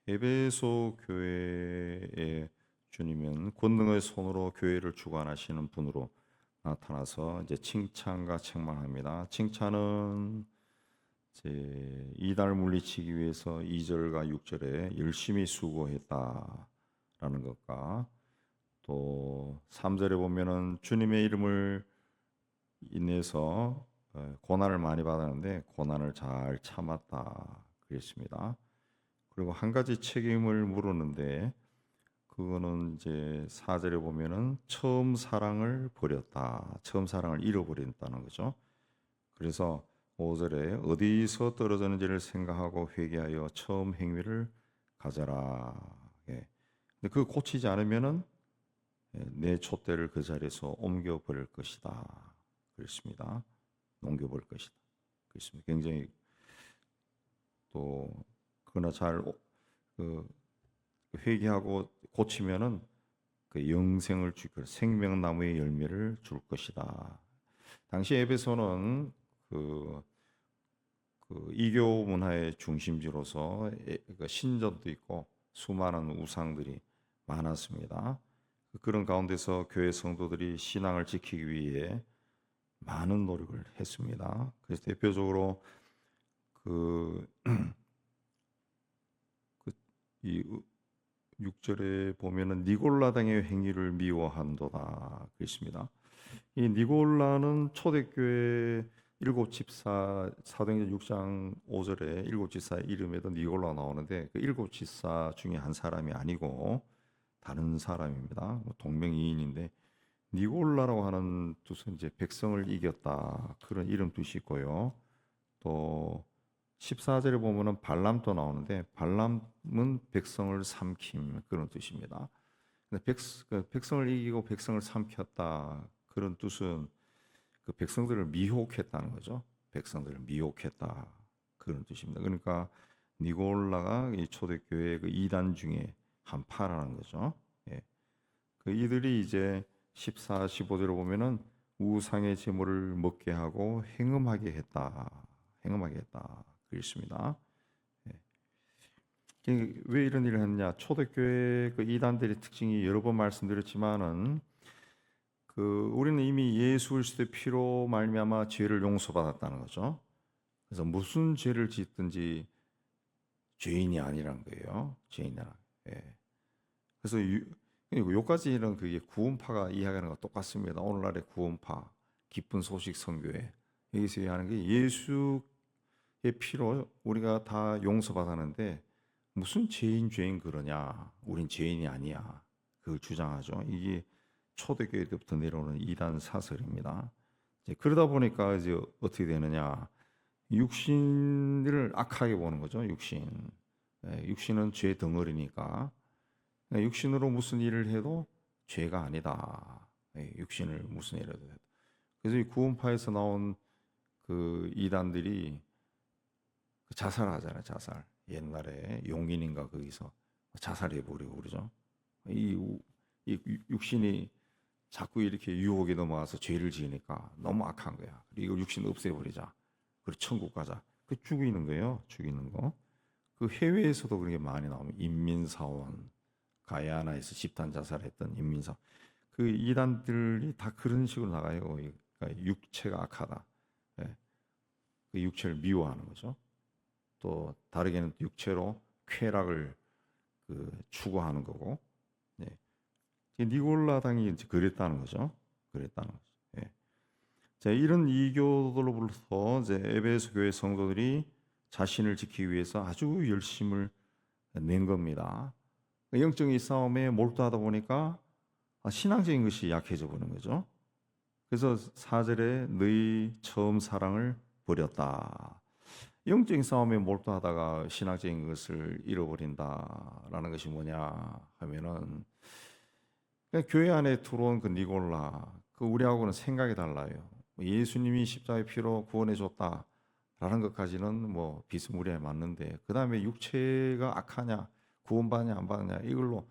에베소 교회의 주님은 권능의 손으로 교회를 주관하시는 분으로 나타나서 이제 칭찬과 책망합니다. 칭찬은 이제 이단을 물리치기 위해서 2절과 6절에 열심히 수고했다라는 것과 또 3절에 보면은 주님의 이름을 인해서 고난을 많이 받았는데 고난을 잘 참았다 그랬습니다. 그리고 한 가지 책임을 물었는데 그거는 이제 4절에 보면은 처음 사랑을 버렸다. 처음 사랑을 잃어버린다는 거죠. 그래서 5절에 어디서 떨어졌는지를 생각하고 회개하여 처음 행위를 가져라. 예. 근데 그 고치지 않으면은 내 촛대를 그 자리에서 옮겨 버릴 것이다. 그렇습니다. 옮겨 버릴 것이다. 그렇습니다. 굉장히 또 그러나 그 회개하고 고치면은 그 영생을 줄 생명나무의 열매를 줄 것이다. 당시 에베소는 그, 그 이교 문화의 중심지로서 그 신전도 있고 수많은 우상들이 많았습니다. 그런 가운데서 교회 성도들이 신앙을 지키기 위해 많은 노력을 했습니다. 그래서 대표적으로 그, 이 6절에 보면은 니골라당의 행위를 미워한도다 그랬습니다. 이 니골라는 초대교회 일곱 집사 사도행전 6장 5절에 일곱 집사 이름에도 니골라 나오는데 그 일곱 집사 중에 한 사람이 아니고 다른 사람입니다. 동명이인인데 니골라라고 하는 뜻은 이제 백성을 이겼다 그런 이름 뜻이 있고요. 또 14절에 보면은 발람도 나오는데 발람은 백성을 삼킴 그런 뜻입니다. 근데 백성을 이기고 백성을 삼켰다 그런 뜻은 그 백성들을 미혹했다는 거죠. 백성들을 미혹했다 그런 뜻입니다. 그러니까 니골라가 이 초대교회 그 이단 중에 한 파라는 거죠. 예. 그 이들이 이제 14, 15절을 보면은 우상의 제물을 먹게 하고 행음하게 했다. 행음하게 했다. 그렇습니다. 왜 이런 일을 했냐? 초대교회 그 이단들의 특징이 여러 번 말씀드렸지만은 그 우리는 이미 예수 그리스도의 피로 말미암아 죄를 용서받았다는 거죠. 그래서 무슨 죄를 짓든지 죄인이 아니란 거예요. 죄인이라. 예. 그래서 요까지는 그게 구원파가 이야기하는 거 똑같습니다. 오늘날의 구원파, 기쁜 소식 선교회 여기서 이야기하는 게 예수의 피로 우리가 다 용서받았는데 무슨 죄인 그러냐? 우린 죄인이 아니야. 그걸 주장하죠. 이게 초대교회 때부터 내려오는 이단 사설입니다. 이제 그러다 보니까 이제 어떻게 되느냐? 육신을 악하게 보는 거죠. 육신. 육신은 죄 덩어리니까 육신으로 무슨 일을 해도 죄가 아니다. 육신을 무슨 일을 해도. 그래서 이 구원파에서 나온 그 이단들이 자살하잖아요. 자살. 옛날에 용인인가 거기서 자살해버리고 그러죠. 이, 이 육신이 자꾸 이렇게 유혹에 넘어와서 죄를 지으니까 너무 악한 거야. 그리고 육신 없애버리자. 그리고 천국 가자. 그 죽이는 거예요. 죽이는 거. 그 해외에서도 그런 게 많이 나오면 인민사원, 가야나에서 집단 자살했던 인민사원. 그 이단들이 다 그런 식으로 나가요. 그러니까 육체가 악하다. 예. 그 육체를 미워하는 거죠. 또 다르게는 육체로 쾌락을 그 추구하는 거고, 예. 니골라당이 이제 그랬다는 거죠. 그랬다는 거죠. 예. 자, 이런 이교도로부터 이제 에베소 교회 성도들이 자신을 지키기 위해서 아주 열심을 낸 겁니다. 영적인 싸움에 몰두하다 보니까 신앙적인 것이 약해져 버린 거죠. 그래서 4절에 너희 처음 사랑을 버렸다. 영적인 싸움에 몰두하다가 신앙적인 것을 잃어버린다라는 것이 뭐냐 하면은 교회 안에 들어온 그 니골라 그 우리하고는 생각이 달라요. 예수님이 십자가의 피로 구원해 줬다라는 것까지는 뭐 비스무리하게 맞는데 그 다음에 육체가 악하냐 구원받냐 안 받느냐 이걸로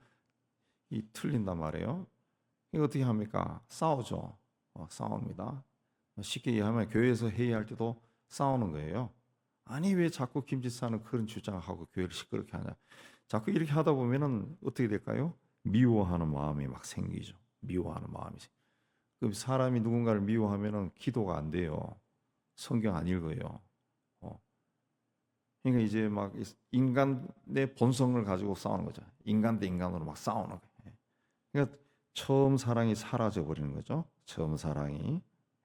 이 틀린단 말이에요. 이거 어떻게 합니까? 싸우죠. 싸웁니다. 쉽게 얘기하면 교회에서 회의할 때도 싸우는 거예요. 아니 왜 자꾸 김 지사는 그런 주장을 하고 교회를 시끄럽게 하냐. 자꾸 이렇게 하다 보면은 어떻게 될까요? 미워하는 마음이 막 생기죠. 미워하는 마음이. 그럼 사람이 누군가를 미워하면은 기도가 안 돼요. 성경 안 읽어요. 어. 그러니까 이제 막 인간의 본성을 가지고 싸우는 거죠. 인간 대 인간으로 막 싸우는 거예요. 그러니까 처음 사랑이 사라져 버리는 거죠. 처음 사랑이.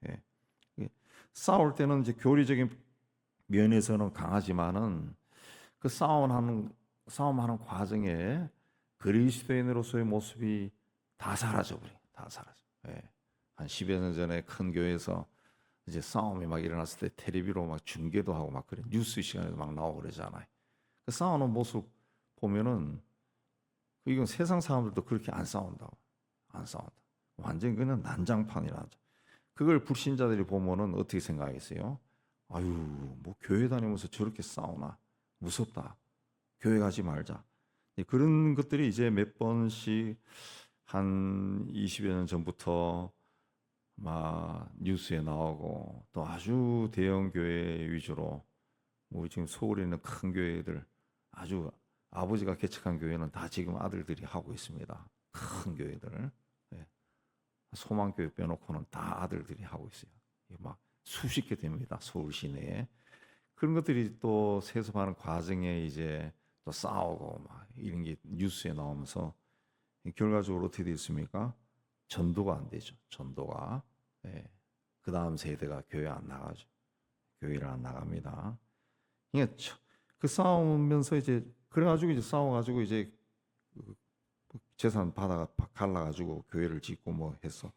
예. 싸울 때는 이제 교리적인 면에서는 강하지만은 그 싸움하는 과정에 그리스도인으로서의 모습이 다 사라져 버려. 다 사라져. 예. 한 10여 년 전에 큰 교회에서 이제 싸움이 막 일어났을 때 텔레비로 막 중계도 하고 막 그래. 뉴스 시간에도 막 나오고 그러잖아요. 그 싸우는 모습 보면은 이건 세상 사람들도 그렇게 안 싸운다고. 안 싸운다. 완전 그냥 난장판이라. 그걸 불신자들이 보면은 어떻게 생각하겠어요? 아유, 뭐 교회 다니면서 저렇게 싸우나. 무섭다. 교회 가지 말자. 그런 것들이 이제 몇 번씩 한 20여 년 전부터 막 뉴스에 나오고 또 아주 대형 교회 위주로 우리 지금 서울에 있는 큰 교회들 아주 아버지가 개척한 교회는 다 지금 아들들이 하고 있습니다. 큰 교회들. 예. 소망교회 빼놓고는 다 아들들이 하고 있어요. 막 수십 개 됩니다. 서울 시내에. 그런 것들이 또 세습하는 과정에 이제 또 싸우고 막 이런 게 뉴스에 나오면서 결과적으로 어떻게 되었습니까? 전도가 안 되죠. 전도가. 예. 그 다음 세대가 교회 안 나가죠. 교회를 안 나갑니다. 그러니까 그 싸우면서 이제 그래가지고 이제 싸워가지고 이제 재산 받아가 갈라가지고 교회를 짓고 뭐 해서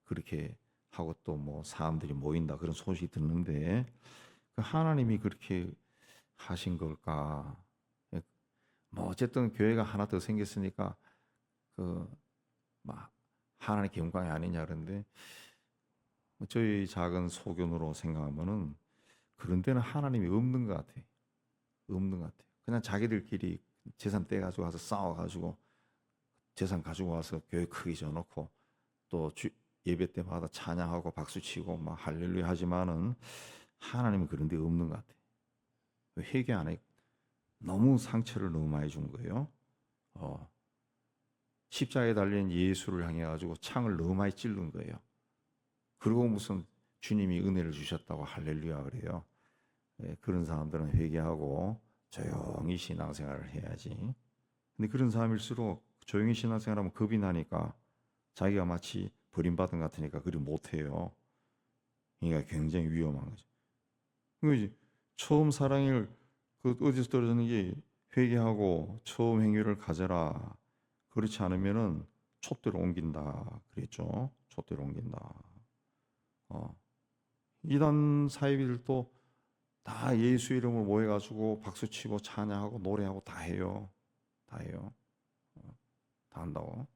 그렇게 하고 또 뭐 사람들이 모인다 그런 소식이 듣는데 그 하나님이 그렇게 하신 걸까? 뭐 어쨌든 교회가 하나 더 생겼으니까 그 막 하나님의 영광이 아니냐 그런데 저희 작은 소견으로 생각하면은 그런 데는 하나님이 없는 것 같아. 없는 것 같아. 그냥 자기들끼리 재산 떼가지고 와서 싸워가지고 재산 가지고 와서 교회 크게 지어놓고 또 예배 때마다 찬양하고 박수치고 막 할렐루야 하지만은 하나님은 그런 데 없는 것 같아. 회개 안 해. 너무 상처를 너무 많이 준 거예요. 십자가에 달린 예수를 향해 가지고 창을 너무 많이 찔른 거예요. 그리고 무슨 주님이 은혜를 주셨다고 할렐루야 그래요. 그런 사람들은 회개하고 조용히 신앙생활을 해야지. 근데 그런 사람일수록 조용히 신앙생활하면 겁이 나니까 자기가 마치 버림받은 것 같으니까 그리 못해요. 그러니까 굉장히 위험한 거죠. 그러니까 처음 사랑을 그 어디서 떨어지는 게 회개하고 처음 행위를 가져라. 그렇지 않으면은 촛대로 옮긴다 그랬죠. 촛대로 옮긴다. 이단 사이비들도 다 예수 이름을 모여가지고 박수치고 찬양하고 노래하고 다 해요. 다 해요. 다 한다고.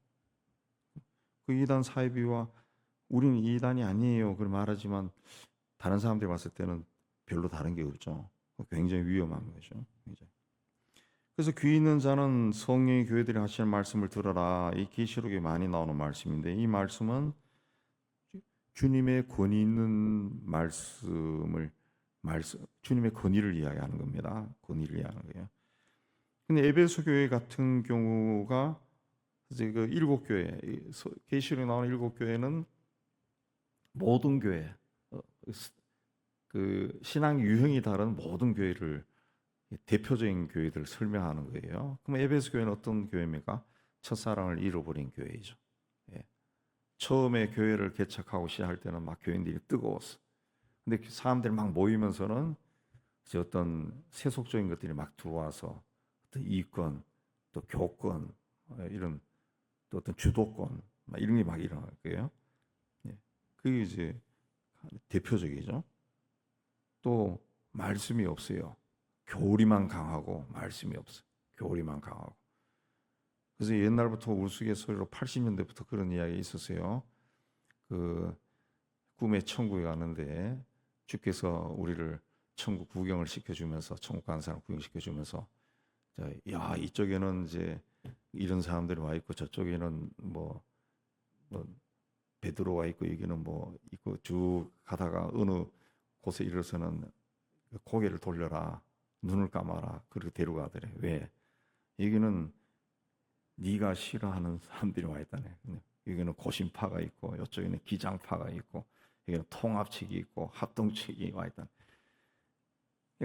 그 이단 사이비와 우리는 이단이 아니에요. 그걸 말하지만 다른 사람들이 봤을 때는 별로 다른 게 없죠. 굉장히 위험한 거죠. 굉장히. 그래서 귀 있는 자는 성령의 교회들이 하시는 말씀을 들어라. 이 계시록에 많이 나오는 말씀인데 이 말씀은 주님의 권위 있는 주님의 권위를 이야기하는 겁니다. 권위를 이야기하는 거예요. 근데 에베소 교회 같은 경우가 이제 그 일곱 교회, 계시록에 나오는 일곱 교회는 모든 교회, 그 신앙 유형이 다른 모든 교회를 대표적인 교회들을 설명하는 거예요. 그럼 에베소 교회는 어떤 교회입니까? 첫사랑을 잃어버린 교회이죠. 예. 처음에 교회를 개척하고 시작할 때는 막 교인들이 뜨거웠어. 근데 사람들이 막 모이면서는 이제 어떤 세속적인 것들이 막 들어와서 어떤 이권, 또 교권, 이런 또 어떤 주도권, 막 이런 게 막 일어날 거예요. 예. 그게 이제 대표적이죠. 또 말씀이 없어요. 교리만 강하고 말씀이 없어. 교리만 강하고. 그래서 옛날부터 우스갯소리로 80년대부터 그런 이야기 있었어요. 그 꿈에 천국에 가는데 주께서 우리를 천국 구경을 시켜주면서 천국 가는 사람 구경시켜주면서 야 이쪽에는 이제 이런 사람들이 와 있고 저쪽에는 뭐 베드로가 있고 여기는 뭐 있고 쭉 가다가 어느 곳에 이르러서는 고개를 돌려라 눈을 감아라 그렇게 데려가더래. 왜? 여기는 네가 싫어하는 사람들이 와 있다네. 여기는 고심파가 있고 이쪽에는 기장파가 있고 여기는 통합측이 있고 합동측이 와 있다.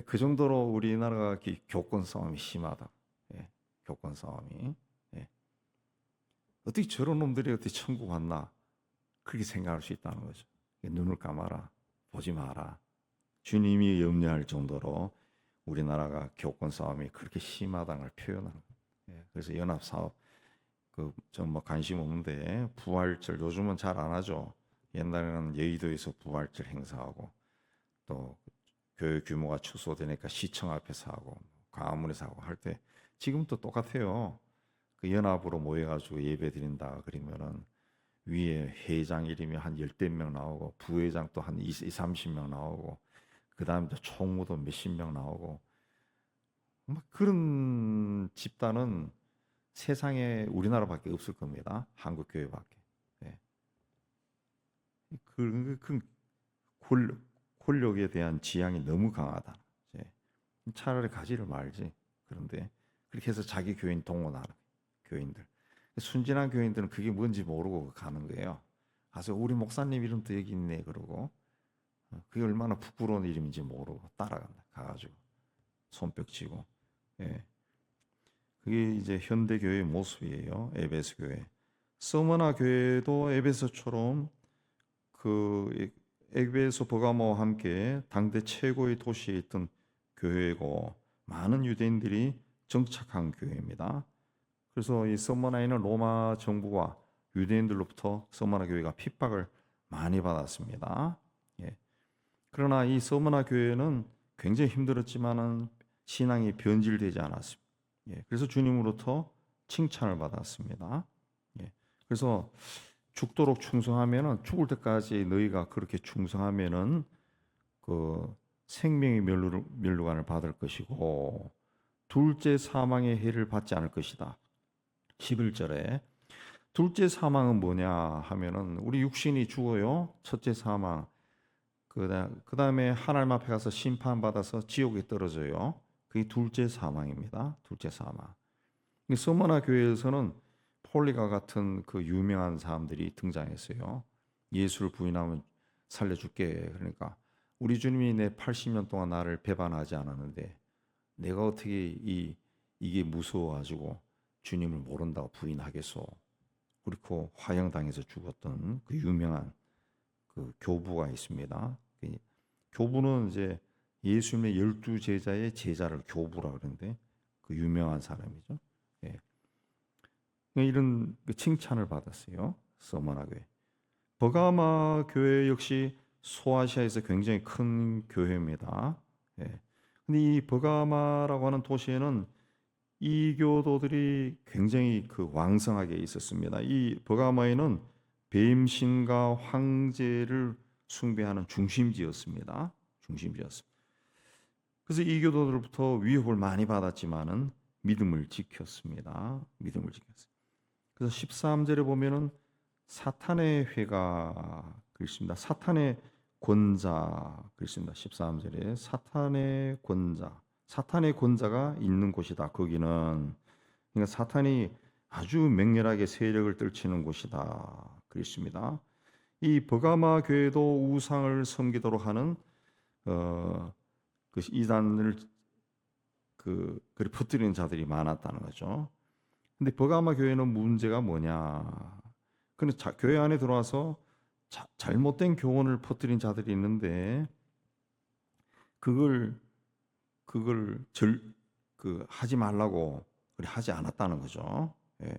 그 정도로 우리나라가 교권 싸움이 심하다. 예, 교권 싸움이. 예. 어떻게 저런 놈들이 어떻게 천국 왔나? 그렇게 생각할 수 있다는 거죠. 눈을 감아라, 보지 마라. 주님이 염려할 정도로 우리나라가 교권 싸움이 그렇게 심하다는 걸 표현하는 거예요. 예, 그래서 연합 사업 좀 뭐 관심 없는데 부활절 요즘은 잘 안 하죠. 옛날에는 여의도에서 부활절 행사하고 또 교회 규모가 축소되니까 시청 앞에서 하고 광화문에서 하고 할 때 지금도 똑같아요. 그 연합으로 모여가지고 예배 드린다 그러면은 위에 회장 이름이 한 열댓 명 나오고 부회장 또 한 20, 30명 나오고 그 다음에 또 총무도 몇십 명 나오고 막 그런 집단은 세상에 우리나라밖에 없을 겁니다. 한국 교회밖에. 네. 그 권력에 대한 지향이 너무 강하다. 차라리 가지를 말지. 그런데 그렇게 해서 자기 교인 동원하는 교인들. 순진한 교인들은 그게 뭔지 모르고 가는 거예요. 가서 우리 목사님 이름도 여기 있네 그러고 그게 얼마나 부끄러운 이름인지 모르고 따라간다. 가가지고 손뼉치고. 예. 그게 이제 현대 교회의 모습이에요. 에베소 교회. 서머나 교회도 에베소처럼 그 에베소 버가모와 함께 당대 최고의 도시에 있던 교회고 많은 유대인들이 정착한 교회입니다. 그래서 이 서머나에는 로마 정부와 유대인들로부터 서머나 교회가 핍박을 많이 받았습니다. 예. 그러나 이 서머나 교회는 굉장히 힘들었지만은 신앙이 변질되지 않았습니다. 예. 그래서 주님으로부터 칭찬을 받았습니다. 예. 그래서 죽도록 충성하면은 죽을 때까지 너희가 그렇게 충성하면은 그 생명의 면류관을 받을 것이고 둘째 사망의 해를 받지 않을 것이다. 11절에 둘째 사망은 뭐냐 하면은 우리 육신이 죽어요. 첫째 사망. 그다음에 하나님 앞에 가서 심판받아서 지옥에 떨어져요. 그게 둘째 사망입니다. 둘째 사망. 서머나 교회에서는 폴리가 같은 그 유명한 사람들이 등장했어요. 예수를 부인하면 살려줄게. 그러니까 우리 주님이 내 80년 동안 나를 배반하지 않았는데 내가 어떻게 이게 무서워가지고 주님을 모른다고 부인하겠소. 그리고 화형당해서 죽었던 그 유명한 그 교부가 있습니다. 그 교부는 이제 예수님의 12제자의 제자를 교부라 그러는데 그 유명한 사람이죠. 예. 이런 칭찬을 받았어요. 서머나 교회. 버가마 교회 역시 소아시아에서 굉장히 큰 교회입니다. 예. 근데 이 버가마라고 하는 도시에는 이교도들이 굉장히 그 왕성하게 있었습니다. 이 버가마에는 뱀신과 황제를 숭배하는 중심지였습니다. 중심지였습니다. 그래서 이교도들로부터 위협을 많이 받았지만은 믿음을 지켰습니다. 믿음을 지켰어요. 그래서 13절에 보면은 사탄의 회가 그렇습니다. 사탄의 권자 그렇습니다. 13절에 사탄의 권자. 사탄의 권자가 있는 곳이다. 거기는 그러니까 사탄이 아주 맹렬하게 세력을 떨치는 곳이다. 그렇습니다. 이 버가마 교회도 우상을 섬기도록 하는 그 이단을 그리 퍼뜨리는 자들이 많았다는 거죠. 근데 버가마 교회는 문제가 뭐냐? 근데 교회 안에 들어와서 잘못된 교훈을 퍼뜨린 자들이 있는데 그걸 하지 말라고 하지 않았다는 거죠. 예.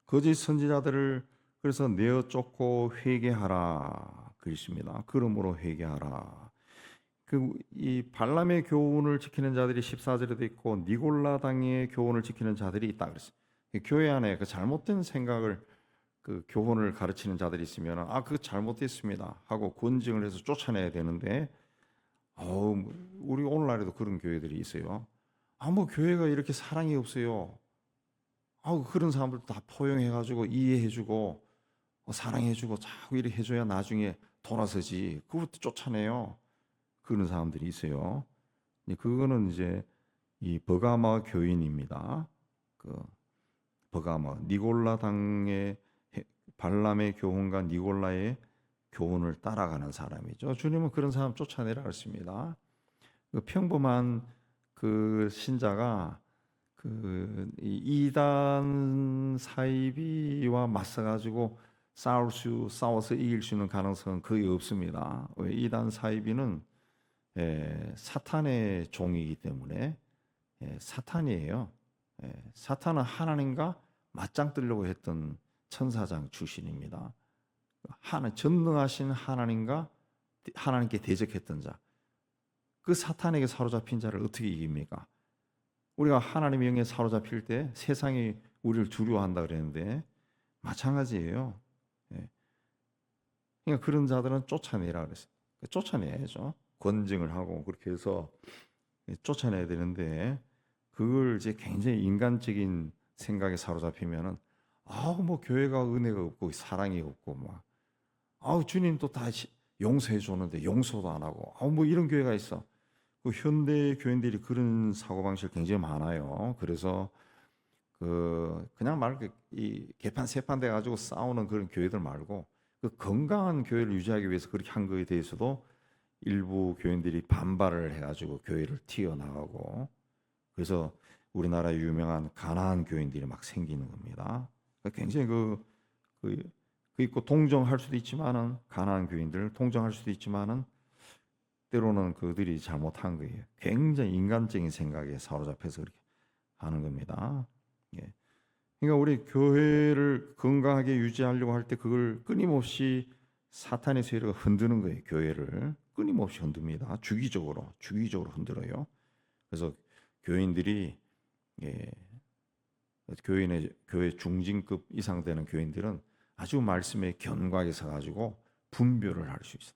거짓 선지자들을 그래서 내어 쫓고 회개하라 그랬습니다. 그러므로 회개하라. 이 발람의 교훈을 지키는 자들이 14절에도 있고 니골라당의 교훈을 지키는 자들이 있다 그랬어요. 교회 안에 그 잘못된 생각을 그 교훈을 가르치는 자들이 있으면 그거 잘못됐습니다 하고 권징을 해서 쫓아내야 되는데 우리 오늘날에도 그런 교회들이 있어요. 뭐 교회가 이렇게 사랑이 없어요. 그런 사람들 다 포용해가지고 이해해주고 사랑해주고 자꾸 이렇게 해줘야 나중에 돌아서지. 그것도 쫓아내요. 그런 사람들이 있어요. 그거는 이제 이 버가마 교인입니다. 그 버가모 니골라 당의 발람의 교훈과 니골라의 교훈을 따라가는 사람이죠. 주님은 그런 사람 쫓아내라 했습니다. 그 평범한 그 신자가 그 이단 사이비와 맞서가지고 싸워서 이길 수 있는 가능성은 거의 없습니다. 왜? 이단 사이비는 사탄의 종이기 때문에 사탄이에요. 사탄은 하나님과 맞짱 뜨려고 했던 천사장 출신입니다. 전능하신 하나님과 하나님께 대적했던 자, 그 사탄에게 사로잡힌 자를 어떻게 이깁니까? 우리가 하나님의 영에 사로잡힐 때 세상이 우리를 두려워한다 그랬는데 마찬가지예요. 그러니까 그런 자들은 쫓아내라 그랬어요. 쫓아내야죠. 권징을 하고 그렇게 해서 쫓아내야 되는데 그걸 이제 굉장히 인간적인 생각에 사로잡히면은 뭐 교회가 은혜가 없고 사랑이 없고 막 주님 또 다 용서해 주는데 용서도 안 하고 뭐 이런 교회가 있어. 그 현대 교인들이 그런 사고방식 굉장히 많아요. 그래서 그냥 이 개판 세판 돼 가지고 싸우는 그런 교회들 말고 그 건강한 교회를 유지하기 위해서 그렇게 한 거에 대해서도 일부 교인들이 반발을 해가지고 교회를 튀어나가고 그래서 우리나라 유명한 가난한 교인들이 막 생기는 겁니다. 그러니까 굉장히 그 있고 동정할 수도 있지만은 가난한 교인들 동정할 수도 있지만은 때로는 그들이 잘못한 거예요. 굉장히 인간적인 생각에 사로잡혀서 그렇게 하는 겁니다. 그러니까 우리 교회를 건강하게 유지하려고 할 때 그걸 끊임없이 사탄의 세력을 흔드는 거예요. 교회를 끊임없이 흔듭니다. 주기적으로 흔들어요. 그래서 교인들이 교회 중진급 이상 되는 교인들은 아주 말씀에 견고하게 서가지고 분별을 할 수 있어요.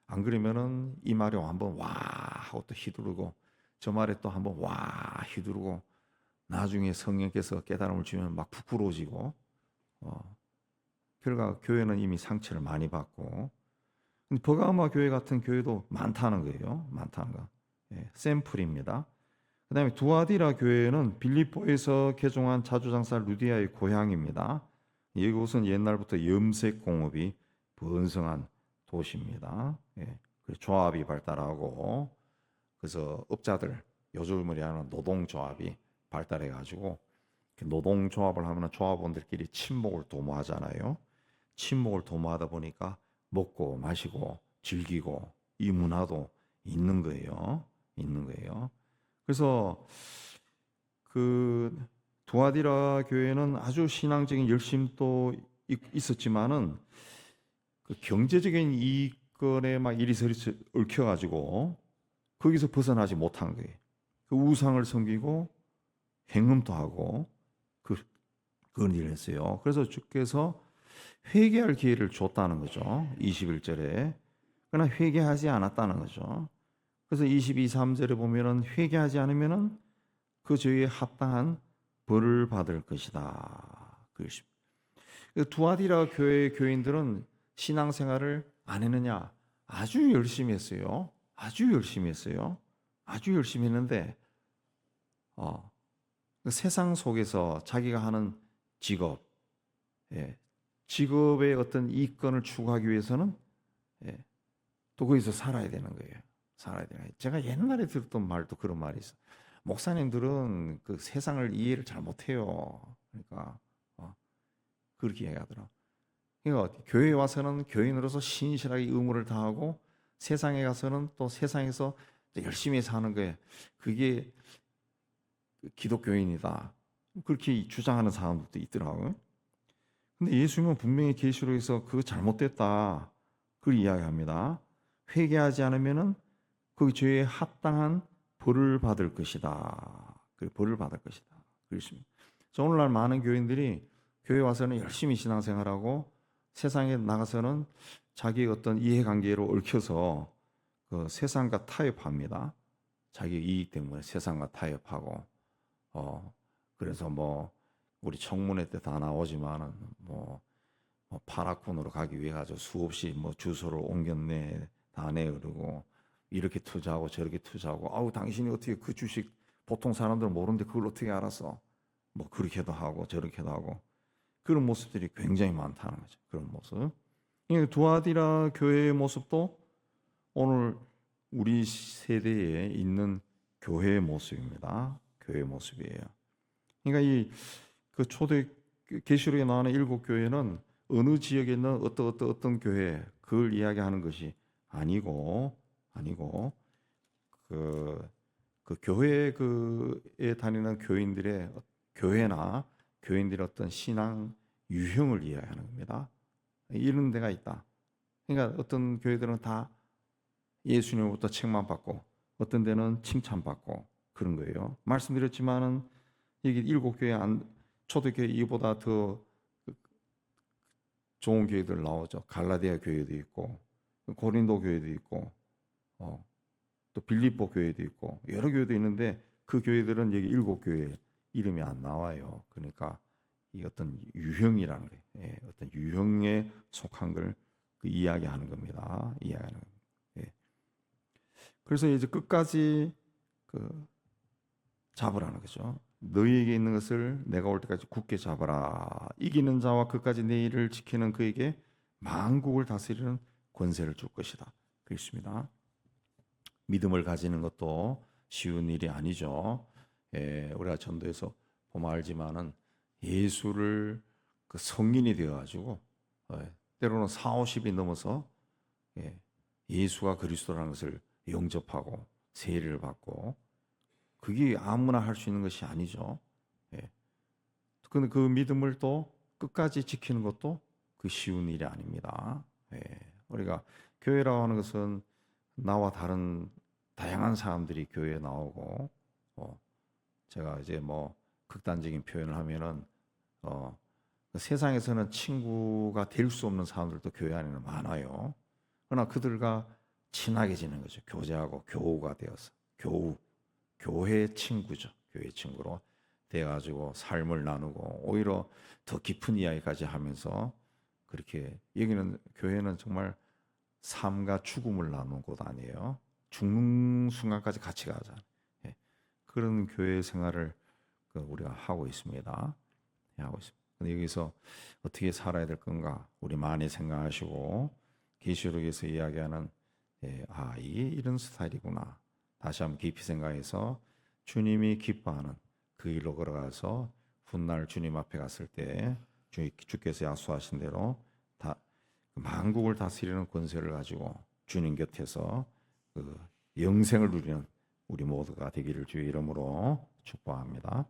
안 그러면은 이 말에 한번 와 하고 또 휘두르고 저 말에 또 한번 와 휘두르고 나중에 성령께서 깨달음을 주면 막 부끄러워지고 결과 교회는 이미 상처를 많이 받고 버가마 교회 같은 교회도 많다는 거예요. 샘플입니다. 그 다음에 두아디라 교회는 빌립보에서 개종한 자주장사 루디아의 고향입니다. 이곳은 옛날부터 염색공업이 번성한 도시입니다. 조합이 발달하고 그래서 업자들 요즘을 하는 노동조합이 발달해가지고 노동조합을 하면 조합원들끼리 친목을 도모하잖아요. 친목을 도모하다 보니까 먹고 마시고 즐기고 이 문화도 있는 거예요. 그래서 그 두아디라 교회는 아주 신앙적인 열심도 있었지만은 그 경제적인 이익권에 막 이리저리 얽혀가지고 거기서 벗어나지 못한 거예요. 그 우상을 섬기고 행음도 하고 그런 일을 했어요. 그래서 주께서 회개할 기회를 줬다는 거죠. 21절에. 그러나 회개하지 않았다는 거죠. 그래서 22, 3절에 보면은 회개하지 않으면은 그 죄에 합당한 벌을 받을 것이다. 그것입니다. 두아디라 교회 교인들은 신앙생활을 안 했느냐? 아주 열심히 했어요. 아주 열심히 했는데 세상 속에서 자기가 하는 직업의 어떤 이권을 추구하기 위해서는 또 거기서 살아야 되는 거예요. 제가 옛날에 들었던 말도 그런 말이 있어요. 목사님들은 그 세상을 이해를 잘 못해요. 그러니까 그렇게 얘기하더라고요. 그러니까 교회에 와서는 교인으로서 신실하게 의무를 다하고 세상에 가서는 또 세상에서 열심히 사는 거예요. 그게 기독교인이다. 그렇게 주장하는 사람들도 있더라고요. 근데 예수님은 분명히 계시록에서 그거 잘못됐다. 그걸 이야기합니다. 회개하지 않으면은 그 죄에 합당한 벌을 받을 것이다. 그 벌을 받을 것이다. 그렇습니다. 오늘날 많은 교인들이 교회 와서는 열심히 신앙생활하고 세상에 나가서는 자기의 어떤 이해관계로 얽혀서 그 세상과 타협합니다. 자기 이익 때문에 세상과 타협하고 그래서 우리 청문회 때 다 나오지만은 파라군으로 가기 위해 가지고 수없이 주소를 옮겼네 다 내 그러고 이렇게 투자하고 저렇게 투자하고 당신이 어떻게 그 주식 보통 사람들은 모르는데 그걸 어떻게 알았어? 뭐 그렇게도 하고 저렇게도 하고 그런 모습들이 굉장히 많다는 거죠. 그런 모습. 이 두아디라 교회의 모습도 오늘 우리 세대에 있는 교회의 모습입니다. 교회의 모습이에요. 그러니까 이 그 초대 계시록에 나오는 7교회는 어느 지역에 있는 어떤 교회 그걸 이야기하는 것이 아니고 그, 그 교회에 다니는 교회나 교인들의 어떤 신앙 유형을 이야기하는 겁니다. 이런 데가 있다. 그러니까 어떤 교회들은 다 예수님으로부터 책망받고 어떤 데는 칭찬받고 그런 거예요. 말씀드렸지만은 여기 7교회 초대교회 이보다 더 좋은 교회들 나오죠. 갈라디아 교회도 있고 고린도 교회도 있고 또 빌립보 교회도 있고 여러 교회도 있는데 그 교회들은 여기 7교회 이름이 안 나와요. 그러니까 이 어떤 유형이라는 게 어떤 유형에 속한 걸 이야기하는 겁니다. 이야기하는 겁니다. 예. 그래서 이제 끝까지 잡으라는 거죠. 너희에게 있는 것을 내가 올 때까지 굳게 잡아라. 이기는 자와 끝까지 내 일을 지키는 그에게 만국을 다스리는 권세를 줄 것이다. 그렇습니다. 믿음을 가지는 것도 쉬운 일이 아니죠. 우리가 전도에서 보면 알지만은 예수를 성인이 되어가지고 때로는 40, 50이 넘어서 예수가 그리스도라는 것을 영접하고 세례를 받고 그게 아무나 할 수 있는 것이 아니죠. 그런데 그 믿음을 또 끝까지 지키는 것도 그 쉬운 일이 아닙니다. 우리가 교회라고 하는 것은 나와 다른 다양한 사람들이 교회에 나오고 제가 이제 뭐 극단적인 표현을 하면은 세상에서는 친구가 될 수 없는 사람들도 교회 안에는 많아요. 그러나 그들과 친하게 지내는 거죠. 교제하고 교우가 되어서 교회 친구죠. 교회 친구로 돼가지고 삶을 나누고 오히려 더 깊은 이야기까지 하면서 그렇게 여기는 교회는 정말 삶과 죽음을 나누는 곳 아니에요. 죽는 순간까지 같이 가자. 그런 교회 생활을 우리가 하고 있습니다. 하고 있습니다. 근데 여기서 어떻게 살아야 될 건가? 우리 많이 생각하시고 계시록에서 이야기하는 이런 스타일이구나. 다시 한번 깊이 생각해서 주님이 기뻐하는 그 길로 걸어가서 훗날 주님 앞에 갔을 때 주께서 약속하신 대로 만국을 다스리는 권세를 가지고 주님 곁에서 영생을 누리는 우리 모두가 되기를 주의 이름으로 축복합니다.